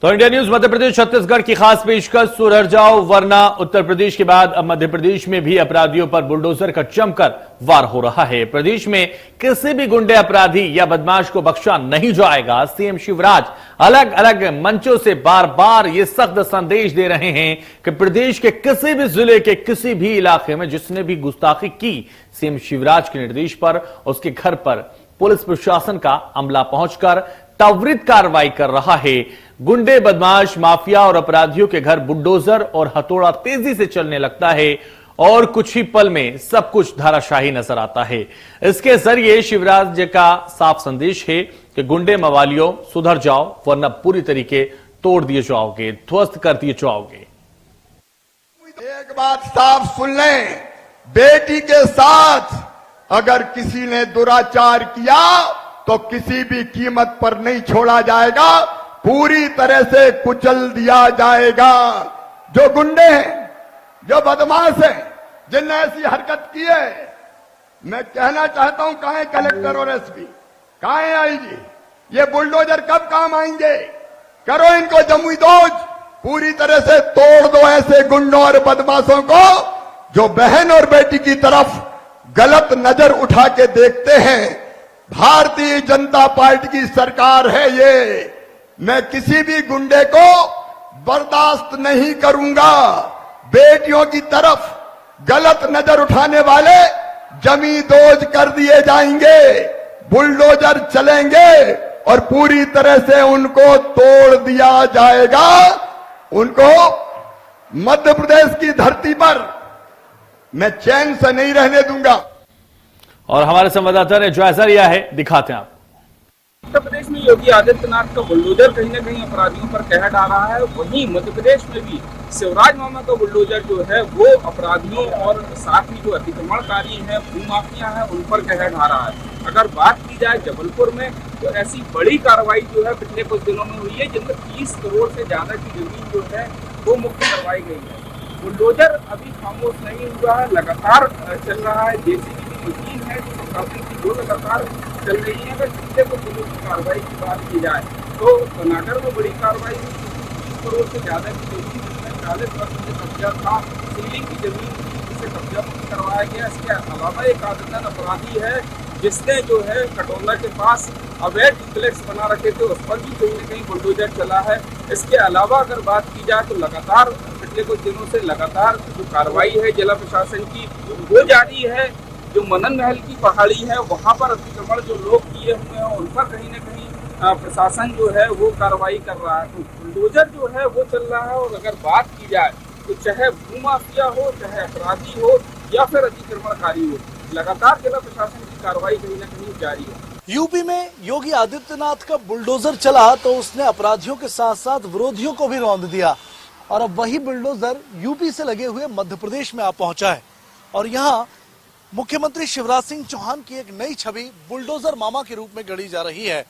तो India news Madhya Pradesh Chhattisgarh की खास पेशकश सुधर जाओ वरना उत्तर प्रदेश के बाद अब मध्य प्रदेश में भी अपराधियों पर बुलडोजर का जमकर वार हो रहा है। प्रदेश में किसी भी गुंडे अपराधी या बदमाश को बख्शा नहीं जाएगा। सीएम शिवराज अलग अलग मंचों से बार बार ये सख्त संदेश दे रहे हैं कि प्रदेश के किसी भी जिले के किसी भी इलाके में जिसने भी गुस्ताखी की, सीएम शिवराज के निर्देश पर उसके घर पर पुलिस प्रशासन का अमला पहुंचकर त्वरित कार्रवाई कर रहा है। गुंडे, बदमाश, माफिया और अपराधियों के घर बुलडोजर और हथौड़ा तेजी से चलने लगता है और कुछ ही पल में सब कुछ धाराशाही नजर आता है। इसके जरिए शिवराज जी का साफ संदेश है कि गुंडे मवालियों सुधर जाओ वरना पूरी तरीके तोड़ दिए जाओगे, ध्वस्त कर दिए जाओगे। एक बात साफ सुन लें, बेटी के साथ अगर किसी ने दुराचार किया तो किसी भी कीमत पर नहीं छोड़ा जाएगा, पूरी तरह से कुचल दिया जाएगा। जो गुंडे हैं, जो बदमाश हैं, जिनने ऐसी हरकत की है, मैं कहना चाहता हूं कहां है कलेक्टर और एसपी, कहां है आईजी? ये बुलडोजर कब काम आएंगे? करो इनको जमुई दोज, पूरी तरह से तोड़ दो ऐसे गुंडों और बदमाशों को जो बहन और बेटी की तरफ गलत नजर उठा के देखते हैं। भारतीय जनता पार्टी की सरकार है ये, मैं किसी भी गुंडे को बर्दाश्त नहीं करूंगा। बेटियों की तरफ गलत नजर उठाने वाले जमी दोज कर दिए जाएंगे, बुलडोजर चलेंगे और पूरी तरह से उनको तोड़ दिया जाएगा। उनको मध्य प्रदेश की धरती पर मैं चैन से नहीं रहने दूंगा। और हमारे संवाददाता ने जायजा लिया है, दिखाते हैं आप। उत्तर प्रदेश में योगी आदित्यनाथ का बुलडोजर कहीं न कहीं अपराधियों पर कहर डाल रहा है, वहीं मध्य प्रदेश में भी शिवराज मामा का बुलडोजर जो है वो अपराधियों और साथ ही जो अतिक्रमणकारी हैं, भूमाफिया हैं, उन पर कहर ढा रहा है। अगर बात की जाए जबलपुर में, तो ऐसी बड़ी कार्रवाई जो है पिछले कुछ दिनों में हुई है, जिनमें 30 करोड़ से ज्यादा की जमीन जो है वो मुक्त करवाई गई है। बुलडोजर अभी खामोश नहीं हुआ है, लगातार चल रहा है। जेसीबी की मशीन है प्रशासन की जो लगातार चल रही है। अगर पिछले कुछ दिनों की कार्रवाई की बात की जाए तो बनागर में बड़ी कार्रवाई हुई, 30 करोड़ से ज्यादा की जमीन, जिसमें 40% से कब्जा था, सीलिंग की जमीन जिसे कब्जा मुक्त करवाया गया। इसके अलावा एक आदित्यनाथ अपराधी है जिसने जो है कटोला के पास अवैध डुप्लेक्स बना रखे थे, उस पर भी कहीं न कहीं बुलडोजर चला है। इसके अलावा अगर बात की जाए तो लगातार पिछले कुछ दिनों से लगातार जो कार्रवाई है जिला प्रशासन की वो जारी है। जो मनन महल की पहाड़ी है वहां पर अतिक्रमण जो लोग किए हुए हैं उन पर कहीं न कहीं प्रशासन जो है वो कार्रवाई कर रहा है। तो बुलडोजर जो है वो चल रहा है। और अगर बात की जाए तो चाहे भूमाफिया हो, चाहे अपराधी हो या फिर अतिक्रमणकारी हो, लगातार जिला प्रशासन की कार्रवाई कहीं न कहीं जारी है। यूपी में योगी आदित्यनाथ का बुलडोजर चला तो उसने अपराधियों के साथ साथ विरोधियों को भी रौंद दिया और अब वही बुलडोजर यूपी से लगे हुए मध्य प्रदेश में आ पहुंचा है। और यहाँ मुख्यमंत्री शिवराज सिंह चौहान की एक नई छवि बुलडोजर मामा के रूप में गढ़ी जा रही है।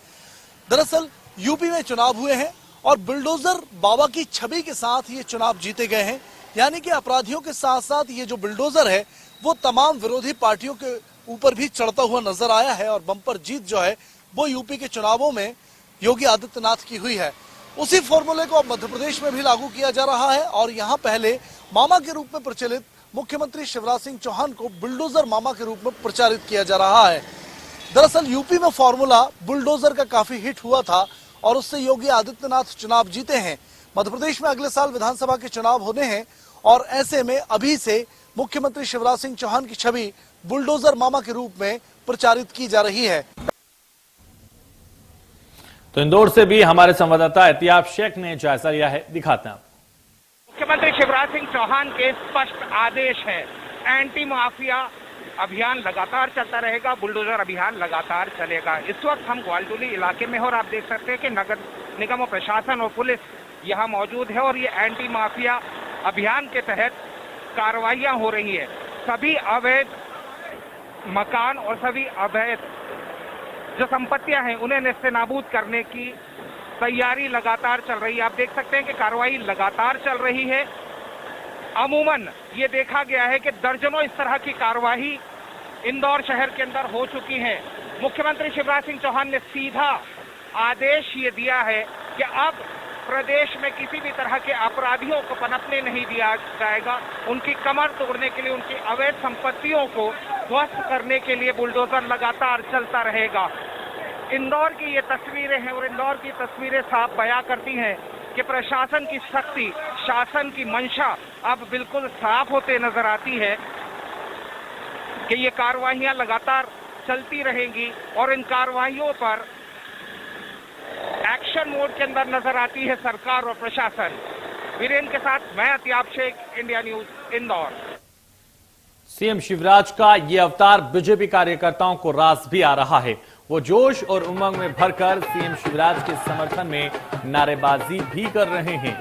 दरअसल यूपी में चुनाव हुए हैं और बुलडोजर बाबा की छवि के साथ ये चुनाव जीते गए हैं। यानी कि अपराधियों के साथ साथ ये जो बुलडोजर है वो तमाम विरोधी पार्टियों के ऊपर भी चढ़ता हुआ नजर आया है और बम्पर जीत जो है वो यूपी के चुनावों में योगी आदित्यनाथ की हुई है। उसी फॉर्मूले को अब मध्य प्रदेश में भी लागू किया जा रहा है और यहाँ पहले मामा के रूप में प्रचलित मुख्यमंत्री शिवराज सिंह चौहान को बुलडोजर मामा के रूप में प्रचारित किया जा रहा है। दरअसल यूपी में फॉर्मूला बुलडोजर का काफी हिट हुआ था और उससे योगी आदित्यनाथ चुनाव जीते हैं। मध्य प्रदेश में अगले साल विधानसभा के चुनाव होने हैं और ऐसे में अभी से मुख्यमंत्री शिवराज सिंह चौहान की छवि बुलडोजर मामा के रूप में प्रचारित की जा रही है। तो इंदौर से भी हमारे संवाददाता एहतियाब शेख ने जायजा लिया है, दिखाते हैं। मुख्यमंत्री शिवराज सिंह चौहान के स्पष्ट आदेश है, एंटी माफिया अभियान लगातार चलता रहेगा, बुलडोजर अभियान लगातार चलेगा। इस वक्त हम ग्वालटोली इलाके में हैं और आप देख सकते हैं कि नगर निगम और प्रशासन और पुलिस यहाँ मौजूद है और ये एंटी माफिया अभियान के तहत कार्रवाइयां हो रही है। सभी अवैध मकान और सभी अवैध जो संपत्तियां हैं उन्हें नेस्तनाबूद करने की तैयारी लगातार चल रही है। आप देख सकते हैं कि कार्रवाई लगातार चल रही है। अमूमन ये देखा गया है कि दर्जनों इस तरह की कार्रवाई इंदौर शहर के अंदर हो चुकी है। मुख्यमंत्री शिवराज सिंह चौहान ने सीधा आदेश ये दिया है कि अब प्रदेश में किसी भी तरह के अपराधियों को पनपने नहीं दिया जाएगा। उनकी कमर तोड़ने के लिए, उनकी अवैध संपत्तियों को ध्वस्त करने के लिए बुलडोजर लगातार चलता रहेगा। इंदौर की ये तस्वीरें हैं और इंदौर की तस्वीरें साफ बयां करती हैं कि प्रशासन की शक्ति, शासन की मंशा अब बिल्कुल साफ होते नजर आती है कि ये कार्रवाइयां लगातार चलती रहेंगी और इन कार्रवाइयों पर एक्शन मोड के अंदर नजर आती है सरकार और प्रशासन। वीरेंद्र के साथ मैं Atiyab Shaikh, India news, Indore. CM Shivraj का ये अवतार बीजेपी कार्यकर्ताओं को रास भी आ रहा है। वो जोश और उमंग में भरकर सीएम शिवराज के समर्थन में नारेबाजी भी कर रहे हैं।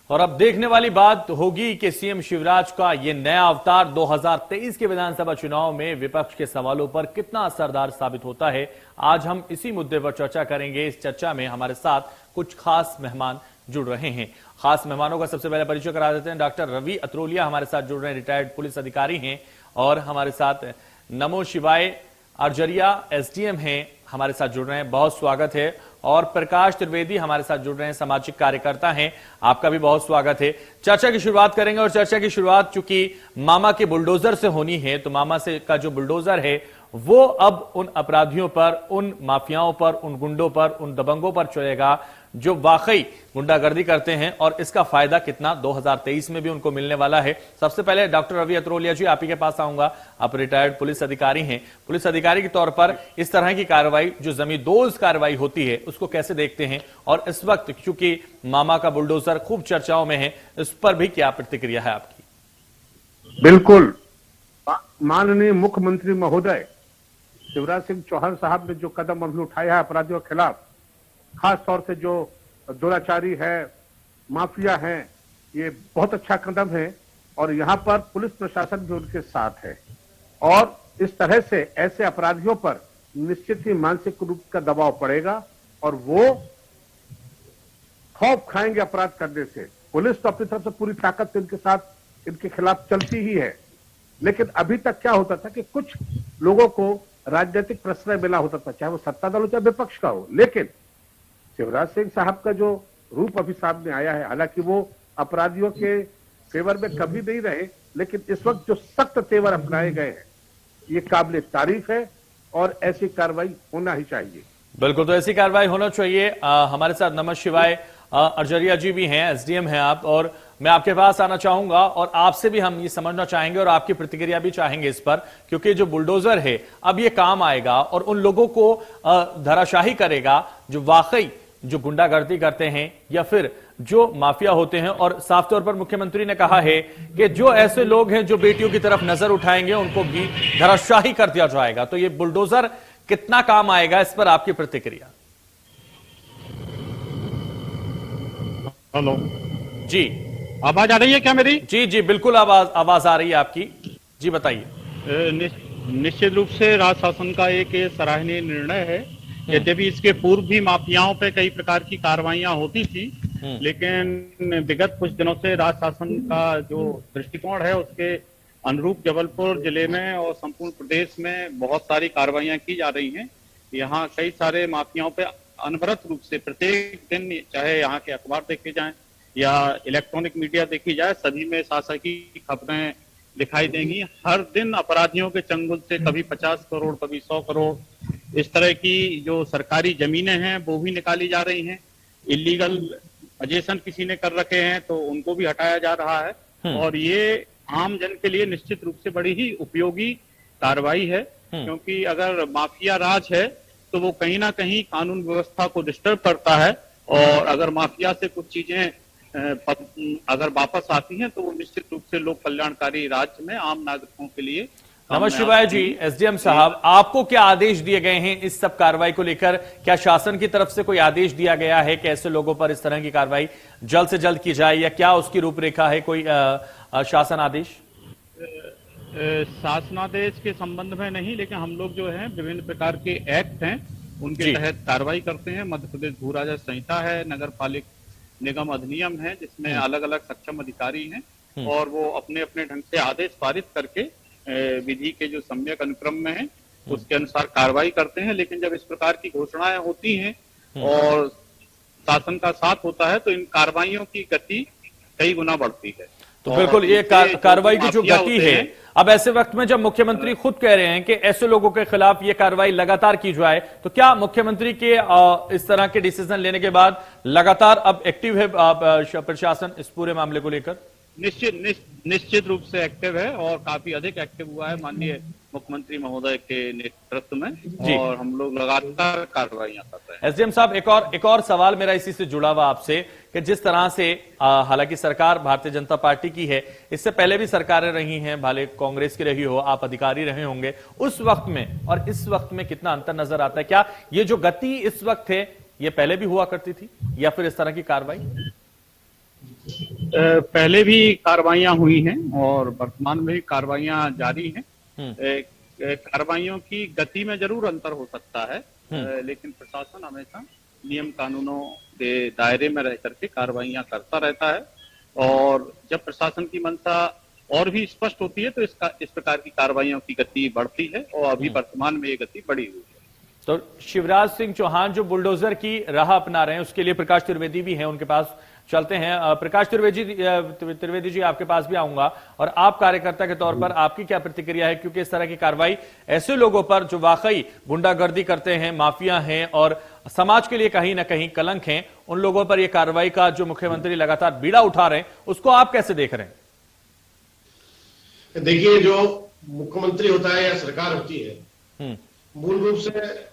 और अब देखने वाली बात होगी कि सीएम शिवराज का यह नया अवतार 2023 के विधानसभा चुनाव में विपक्ष के सवालों पर कितना असरदार साबित होता है। आज हम इसी मुद्दे पर चर्चा करेंगे। इस चर्चा में हमारे साथ कुछ खास मेहमान जुड़ रहे हैं। खास मेहमानों का सबसे पहले परिचय करा देते हैं। डॉक्टर रवि अत्रोलिया हमारे साथ जुड़ रहे हैं, रिटायर्ड पुलिस अधिकारी हैं। और हमारे साथ नमो शिवाय अर्जरिया एसडीएम हैं, हमारे साथ जुड़ रहे हैं, बहुत स्वागत है। और प्रकाश त्रिवेदी हमारे साथ जुड़ रहे हैं, सामाजिक कार्यकर्ता हैं, आपका भी बहुत स्वागत है। चर्चा की शुरुआत करेंगे और चर्चा की शुरुआत चूंकि मामा के बुलडोजर से होनी है, तो मामा से का जो बुलडोजर है वो अब उन अपराधियों पर, उन माफियाओं पर, उन गुंडों पर, उन दबंगों पर चलेगा जो वाकई गुंडागर्दी करते हैं, और इसका फायदा कितना 2023 में भी उनको मिलने वाला है। सबसे पहले डॉक्टर रवि अत्रोलिया जी, आप ही के पास आऊंगा। आप रिटायर्ड पुलिस अधिकारी हैं, पुलिस अधिकारी के तौर पर इस तरह की कार्रवाई, जो जमींदोज कार्रवाई होती है, उसको कैसे देखते हैं? और इस वक्त चूंकि मामा का बुलडोजर खूब चर्चाओं में है, इस पर भी क्या प्रतिक्रिया है आपकी? बिल्कुल, माननीय मुख्यमंत्री महोदय शिवराज सिंह चौहान साहब ने जो कदम अभी उठाया है अपराधियों के खिलाफ, खास तौर से जो दुराचारी है, माफिया है, ये बहुत अच्छा कदम है। और यहाँ पर पुलिस प्रशासन भी उनके साथ है। और इस तरह से ऐसे अपराधियों पर निश्चित ही मानसिक रूप का दबाव पड़ेगा और वो खौफ खाएंगे अपराध करने से। पुलिस तो अपनी तरफ से पूरी ताकत से इनके साथ, इनके खिलाफ चलती ही है। लेकिन अभी तक क्या होता था कि कुछ लोगों को राजनीतिक प्रश्रय मिला होता था, चाहे वो सत्ता दल हो चाहे विपक्ष का हो। लेकिन शिवराज सिंह साहब का जो रूप अभी सामने आया है, हालांकि वो अपराधियों के फेवर में कभी नहीं रहे, लेकिन इस वक्त जो सख्त तेवर अपनाए गए हैं, ये काबिल तारीफ है और ऐसी कार्रवाई होना ही चाहिए। बिल्कुल, तो ऐसी कार्रवाई होना चाहिए। हमारे साथ नमः शिवाय अर्जरिया जी भी हैं, एसडीएम हैं आप, और मैं आपके पास आना चाहूंगा और आपसे भी हम ये समझना चाहेंगे और आपकी प्रतिक्रिया भी चाहेंगे इस पर, क्योंकि जो बुलडोजर है अब ये काम आएगा और उन लोगों को धराशाही करेगा जो वाकई जो गुंडागर्दी करते हैं या फिर जो माफिया होते हैं। और साफ तौर पर मुख्यमंत्री ने कहा है कि जो ऐसे लोग हैं जो बेटियों की तरफ नजर उठाएंगे उनको भी धराशाही कर दिया जाएगा। तो ये बुलडोजर कितना काम आएगा, इस पर आपकी प्रतिक्रिया? हेलो जी, आवाज आ रही है क्या मेरी? जी जी बिल्कुल, आवाज आ रही है आपकी, जी बताइए। निश्चित रूप से राज्य शासन का एक सराहनीय निर्णय है। यद्यपि इसके पूर्व भी माफियाओं पे कई प्रकार की कार्रवाइयां होती थी, लेकिन विगत कुछ दिनों से राज्य शासन का जो दृष्टिकोण है उसके अनुरूप जबलपुर जिले में और संपूर्ण प्रदेश में बहुत सारी कार्रवाइयां की जा रही हैं। यहाँ कई सारे माफियाओं पे अनवरत रूप से प्रत्येक दिन, चाहे यहाँ के अखबार देखे जाएं या इलेक्ट्रॉनिक मीडिया देखी जाए, सभी में शासकीय खबरें दिखाई देंगी। हर दिन अपराधियों के चंगुल से कभी 50 करोड़ कभी 100 करोड़ इस तरह की जो सरकारी जमीनें हैं वो भी निकाली जा रही हैं। इलीगल अजेशन किसी ने कर रखे हैं तो उनको भी हटाया जा रहा है। और ये आम जन के लिए निश्चित रूप से बड़ी ही उपयोगी कार्रवाई है, क्योंकि अगर माफिया राज है तो वो कहीं ना कहीं कानून व्यवस्था को डिस्टर्ब करता है, और अगर माफिया से कुछ चीजें अगर वापस आती हैं तो वो निश्चित रूप से लोक कल्याणकारी राज्य में आम नागरिकों के लिए। नमः शिवाय जी, एसडीएम साहब, आपको क्या आदेश दिए गए हैं इस सब कार्रवाई को लेकर? क्या शासन की तरफ से कोई आदेश दिया गया है कि ऐसे लोगों पर इस तरह की कार्रवाई जल्द से जल्द की जाए, या क्या उसकी रूपरेखा है, कोई शासन आदेश? शासनादेश के संबंध में नहीं, लेकिन हम लोग जो है विभिन्न प्रकार के एक्ट हैं उनके तहत कार्रवाई करते हैं। मध्य प्रदेश भू राजस्व संहिता है, नगर पालिक निगम अधिनियम है, जिसमें अलग अलग सक्षम अधिकारी हैं और वो अपने अपने ढंग से आदेश पारित करके विधि के जो सम्यक अनुक्रम में है उसके अनुसार कार्रवाई करते हैं। लेकिन जब इस प्रकार की घोषणाएं होती हैं और शासन का साथ होता है तो इन कार्रवाइयों की गति कई गुना बढ़ती है। तो बिल्कुल ये कार्रवाई की जो गति है, अब ऐसे वक्त में जब मुख्यमंत्री खुद कह रहे हैं कि ऐसे लोगों के खिलाफ ये कार्रवाई लगातार की जाए, तो क्या मुख्यमंत्री के इस तरह के डिसीजन लेने के बाद लगातार अब एक्टिव है प्रशासन इस पूरे मामले को लेकर? निश्चित रूप से एक्टिव है और काफी अधिक एक्टिव हुआ है माननीय मुख्यमंत्री महोदय के नेतृत्व में, और हम लोग लगातार कार्रवाइयां कर रहे हैं। एसडीएम साहब, एक और सवाल मेरा इसी से जुड़ा हुआ आपसे कि जिस तरह से हालांकि सरकार भारतीय जनता पार्टी की है, इससे पहले भी सरकारें रही हैं, भले कांग्रेस की रही हो, आप अधिकारी रहे होंगे, उस वक्त में और इस वक्त में कितना अंतर नजर आता है? क्या ये जो गति इस वक्त है ये पहले भी हुआ करती थी, या फिर इस तरह की कार्रवाई? पहले भी कार्रवाइयां हुई हैं और वर्तमान में भी कार्रवाइयां जारी हैं। कार्रवाइयों की गति में जरूर अंतर हो सकता है, लेकिन प्रशासन हमेशा नियम कानूनों के दायरे में रह करके कार्रवाइयां करता रहता है, और जब प्रशासन की मंशा और भी स्पष्ट होती है तो इस प्रकार की कार्रवाइयों की गति बढ़ती है, और अभी वर्तमान में ये गति बढ़ी हुई है। तो शिवराज सिंह चौहान जो बुलडोजर की राह अपना रहे हैं, उसके लिए प्रकाश त्रिवेदी भी हैं, उनके पास चलते हैं। प्रकाश त्रिवेदी जी, आपके पास भी आऊंगा, और आप कार्यकर्ता के तौर पर आपकी क्या प्रतिक्रिया है? क्योंकि इस तरह की कार्रवाई ऐसे लोगों पर जो वाकई गुंडागर्दी करते हैं, माफिया हैं और समाज के लिए कहीं ना कहीं कलंक हैं, उन लोगों पर यह कार्रवाई का जो मुख्यमंत्री लगातार बीड़ा उठा रहे हैं, उसको आप कैसे देख रहे हैं? देखिए, जो मुख्यमंत्री होता है या सरकार होती है, मूल रूप से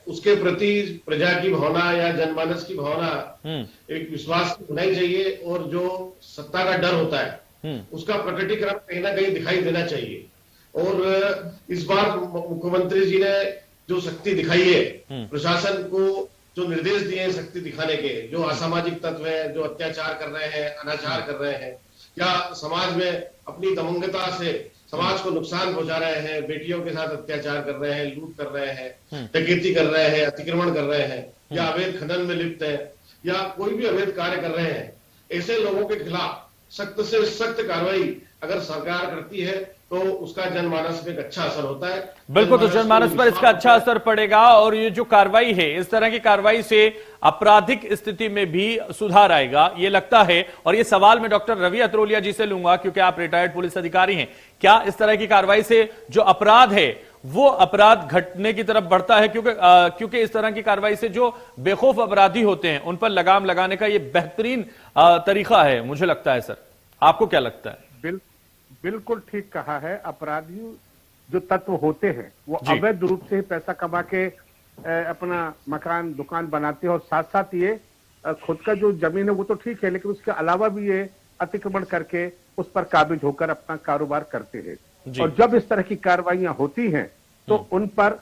उसके प्रति प्रजा की भावना या जनमानस की भावना एक विश्वास होना ही चाहिए, और जो सत्ता का डर होता है उसका प्रकटीकरण कहीं ना कहीं दिखाई देना चाहिए। और इस बार मुख्यमंत्री जी ने जो शक्ति दिखाई है, प्रशासन को जो निर्देश दिए हैं शक्ति दिखाने के, जो असामाजिक तत्व हैं, जो अत्याचार कर रहे हैं, अनाचार कर रहे हैं, या समाज में अपनी दमंगता से समाज को नुकसान पहुंचा रहे हैं, बेटियों के साथ अत्याचार कर रहे हैं, लूट कर रहे हैं, डकैती कर रहे हैं, अतिक्रमण कर रहे हैं, या अवैध खनन में लिप्त है, या कोई भी अवैध कार्य कर रहे हैं, ऐसे लोगों के खिलाफ सख्त से सख्त कार्रवाई अगर सरकार करती है तो उसका जनमानस में एक अच्छा असर होता है। बिल्कुल, तो जनमानस पर इसका अच्छा असर पड़ेगा, और ये जो कार्रवाई है, इस तरह की कार्रवाई से आपराधिक स्थिति में भी सुधार आएगा, ये लगता है। और ये सवाल मैं डॉक्टर रवि अत्रोलिया जी से लूंगा, क्योंकि आप रिटायर्ड पुलिस अधिकारी हैं। क्या इस तरह की कार्रवाई से जो अपराध है वो अपराध घटने की तरफ बढ़ता है? क्योंकि इस तरह की कार्रवाई से जो बेखौफ अपराधी होते हैं उन पर लगाम लगाने का ये बेहतरीन तरीका है, मुझे लगता है। सर, आपको क्या लगता है? बिल्कुल ठीक कहा है। अपराधी जो तत्व होते हैं वो अवैध रूप से पैसा कमा के अपना मकान दुकान बनाते हैं, और साथ साथ ये खुद का जो जमीन है वो तो ठीक है, लेकिन उसके अलावा भी ये अतिक्रमण करके उस पर काबिज होकर अपना कारोबार करते हैं। और जब इस तरह की कार्रवाइयां होती हैं तो उन पर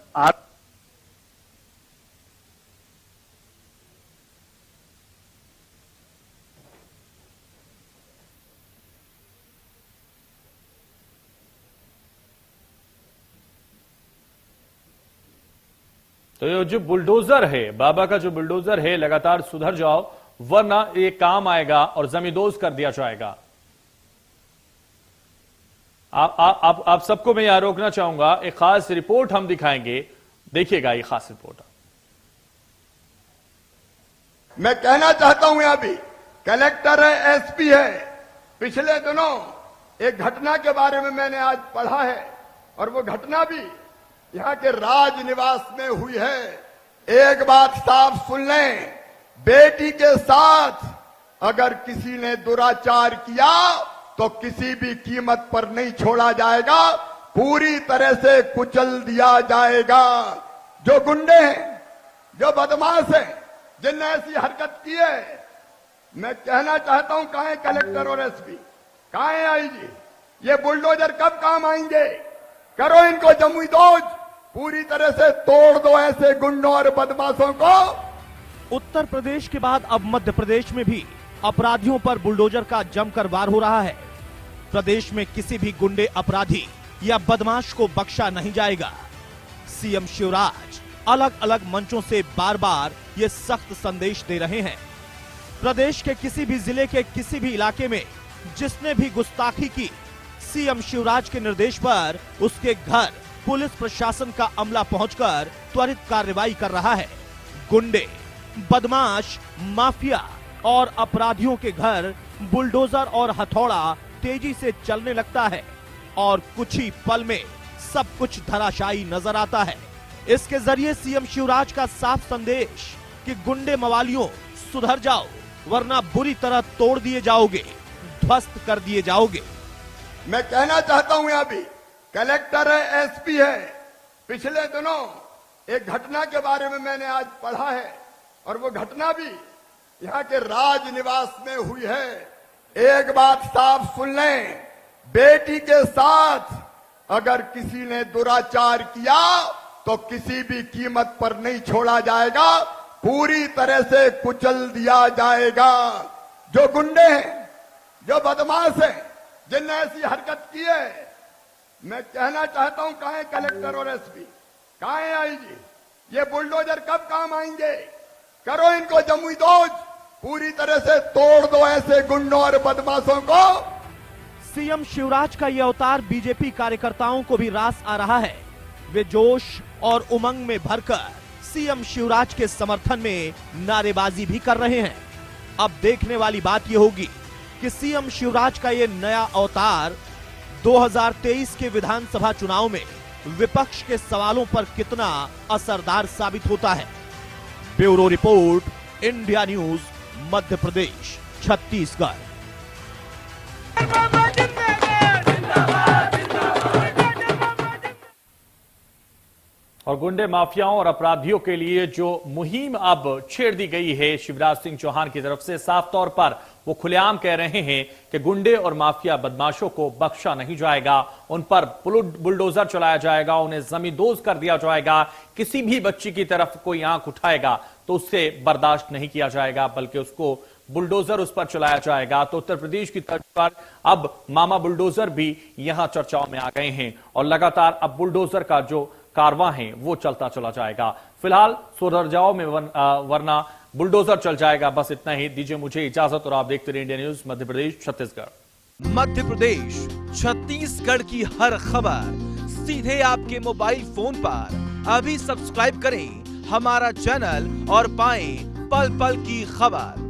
तो ये जो बुलडोजर है, बाबा का जो बुलडोजर है, लगातार सुधर जाओ वरना ये काम आएगा और जमींदोज कर दिया जाएगा। आप सबको मैं यहां रोकना चाहूंगा, एक खास रिपोर्ट हम दिखाएंगे, देखिएगा ये खास रिपोर्ट। मैं कहना चाहता हूं, यहां भी कलेक्टर है, एसपी है। पिछले दिनों एक घटना के बारे में मैंने आज पढ़ा है, और वो घटना भी यहां के राज निवास में हुई है। एक बात साफ सुन लें, बेटी के साथ अगर किसी ने दुराचार किया तो किसी भी कीमत पर नहीं छोड़ा जाएगा, पूरी तरह से कुचल दिया जाएगा। जो गुंडे हैं, जो बदमाश हैं, जिनने ऐसी हरकत की है, मैं कहना चाहता हूं कहां है कलेक्टर और एसपी, कहां है आईजी? ये बुलडोजर कब काम आएंगे? करो इनको जमुई दोज, पूरी तरह से तोड़ दो ऐसे गुंडों और बदमाशों को। उत्तर प्रदेश के बाद अब मध्य प्रदेश में भी अपराधियों पर बुलडोजर का जमकर वार हो रहा है। प्रदेश में किसी भी गुंडे, अपराधी या बदमाश को बख्शा नहीं जाएगा। सीएम शिवराज अलग अलग मंचों से बार बार ये सख्त संदेश दे रहे हैं। प्रदेश के किसी भी जिले के किसी भी इलाके में जिसने भी गुस्ताखी की, सीएम शिवराज के निर्देश पर उसके घर पुलिस प्रशासन का अमला पहुंचकर त्वरित कार्रवाई कर रहा है। गुंडे, बदमाश, माफिया और अपराधियों के घर बुलडोजर और हथौड़ा तेजी से चलने लगता है और कुछ ही पल में सब कुछ धराशायी नजर आता है। इसके जरिए सीएम शिवराज का साफ संदेश कि गुंडे मवालियों सुधर जाओ, वरना बुरी तरह तोड़ दिए जाओगे, ध्वस्त कर दिए जाओगे। मैं कहना चाहता हूं यहां भी कलेक्टर है, एसपी है। पिछले दिनों एक घटना के बारे में मैंने आज पढ़ा है और वो घटना भी यहाँ के राज निवास में हुई है। एक बात साफ सुन लें, बेटी के साथ अगर किसी ने दुराचार किया तो किसी भी कीमत पर नहीं छोड़ा जाएगा, पूरी तरह से कुचल दिया जाएगा। जो गुंडे हैं, जो बदमाश हैं, जिनने ऐसी हरकत की है, मैं कहना चाहता हूं कहां है कलेक्टर और एसपी, कहां है आईजी? ये बुलडोजर कब काम आएंगे? करो इनको जमुई दोज, पूरी तरह से तोड़ दो ऐसे गुंडों और बदमाशों को। सीएम शिवराज का यह अवतार बीजेपी कार्यकर्ताओं को भी रास आ रहा है। वे जोश और उमंग में भरकर सीएम शिवराज के समर्थन में नारेबाजी भी कर रहे हैं। अब देखने वाली बात यह होगी कि सीएम शिवराज का यह नया अवतार 2023 के विधानसभा चुनाव में विपक्ष के सवालों पर कितना असरदार साबित होता है। Bureau report, India news, Madhya Pradesh, Chhattisgarh. और गुंडे, माफियाओं और अपराधियों के लिए जो मुहिम अब छेड़ दी गई है शिवराज सिंह चौहान की तरफ से, साफ तौर पर वो खुलेआम कह रहे हैं कि गुंडे और माफिया बदमाशों को बख्शा नहीं जाएगा, उन पर बुलडोजर चलाया जाएगा, उन्हें जमींदोज कर दिया जाएगा। किसी भी बच्ची की तरफ कोई आंख उठाएगा तो उससे बर्दाश्त नहीं किया जाएगा, बल्कि उसको बुलडोजर उस पर चलाया जाएगा। तो उत्तर प्रदेश की तर्ज पर अब मामा बुलडोजर भी यहां चर्चाओं में आ गए हैं और लगातार अब बुलडोजर का जो कारवां है वो चलता चला जाएगा। फिलहाल सुधर जाओ में वरना बुलडोजर चल जाएगा। बस इतना ही, दीजिए मुझे इजाजत और आप देखते रहिए इंडिया न्यूज, मध्य प्रदेश, छत्तीसगढ़। मध्य प्रदेश, छत्तीसगढ़ की हर खबर सीधे आपके मोबाइल फोन पर। अभी सब्सक्राइब करें हमारा चैनल और पाएं पल पल की खबर।